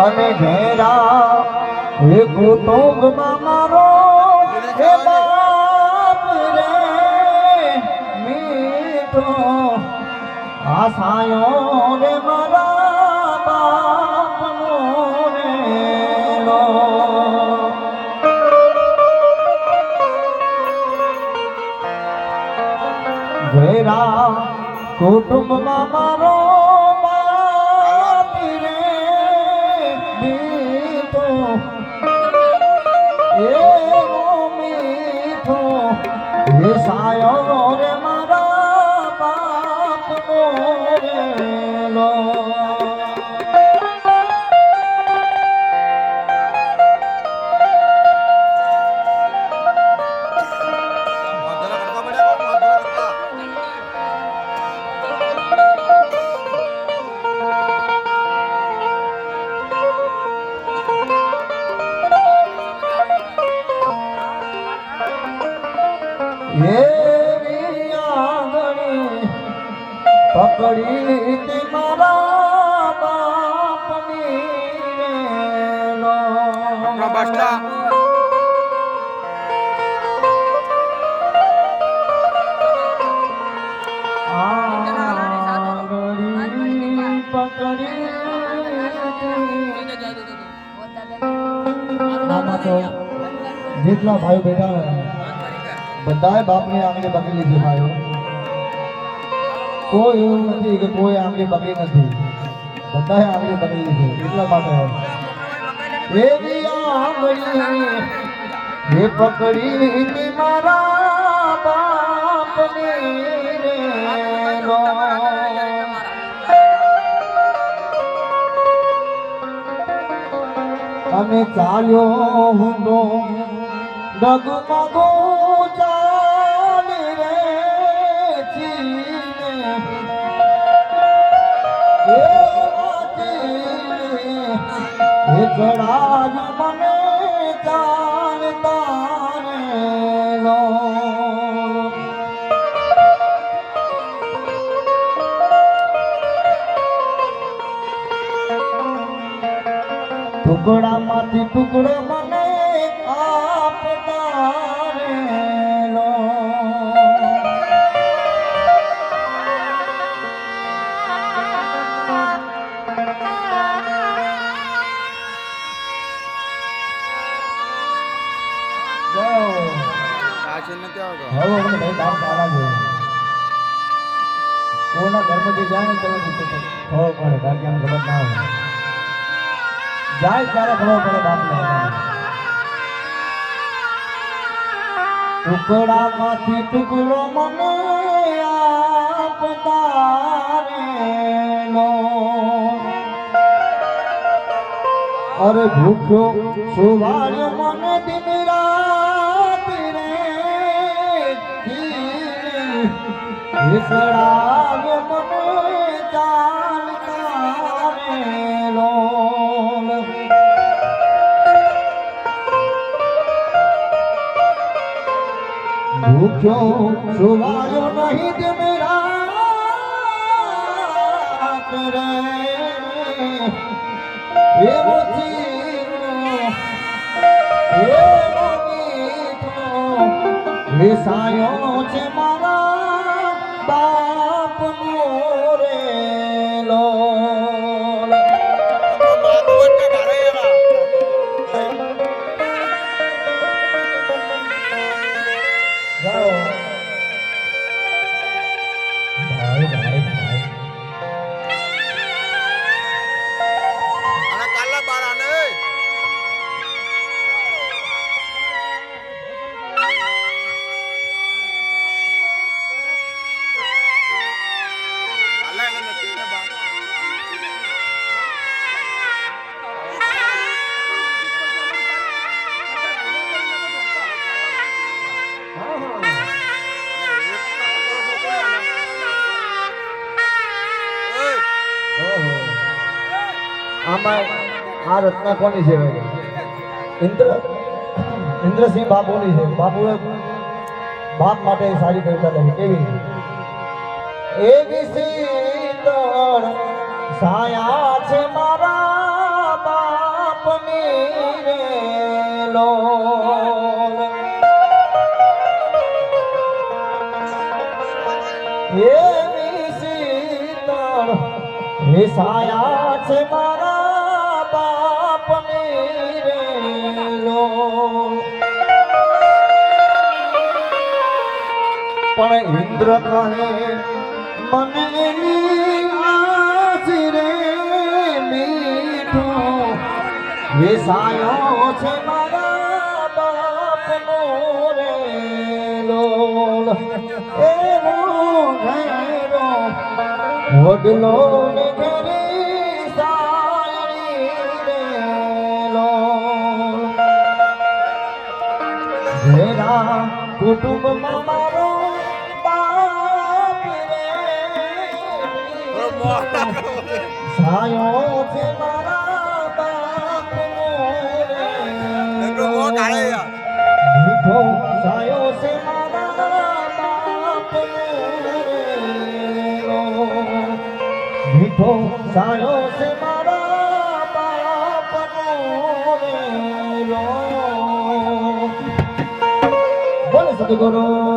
અને ઘેરા એ કુટુંબમાં મારો હે બાપ રે મીઠો આસાયો રે મારા બાપનો રેલો ઘેરા કુટુંબમાં મારો સાયો રે મારા બાપનો રેલો પકડી તે મારા બાપની રેલો બસ્તા પકડી જેટલા ભાઈઓ બેઠા બધાએ બાપની આંગળી પકડી લીધી ભાઈઓ કોઈ એવું નથી કે કોઈ આંગળી પકડી નથી બધાએ આંગળી પકડી લીધી એટલા માટે એવી આંગળી એ પકડી મારા બાપની રેલો અને ચાલ્યો હુંડો ડગમગો ચાલી રે ચીને એ ચડાજ મને ચાલતા રેલો ટુકડામાંથી ટુકડો મને આપતા રેલો કોઈના ઘરમાંથી જાય ને તમે ખબર પડે કારણ કે આમ ખબર ના હોય જાય ત્યારે ખબર પડે બાપને ટુકડામાંથી ટુકડો મને આપતા રેલો અરે ભૂખ્યો સુવાડ્યો મને દિન રાત રે વિસરાવ્યો મને ચાલતા રેલો ભૂખ્યો સુવાયો નહીં દિન રાત રે એવો વિસાયો છે મારા બાપનો રેલો આમાં આ રચના કોની છે ઇન્દ્રસિંહ બાપુની છે. બાપુએ બાપ માટે સારી કવિતા લખી. કેવી એવી શીતળ છાયા છે મારા બાપની રે લોલ એવી શીતળ છાયા છે મારા બાપની રે લોલ પણ ઇન્દ્ર કહે મને એની આશી રે મીઠો વેસાયો છે મારા બાપનો રે લોલ એનો ઘેરો વડલો ને ઘેરી સાયરી રે લોલ ઘેરા કુટુંબમાં મારો સાયો છે મારા બાપનો રે મીઠો સાયો છે મારા બાપનો રે મીઠો સાયો છે મારા બાપનો રે બોલે સદગુરુ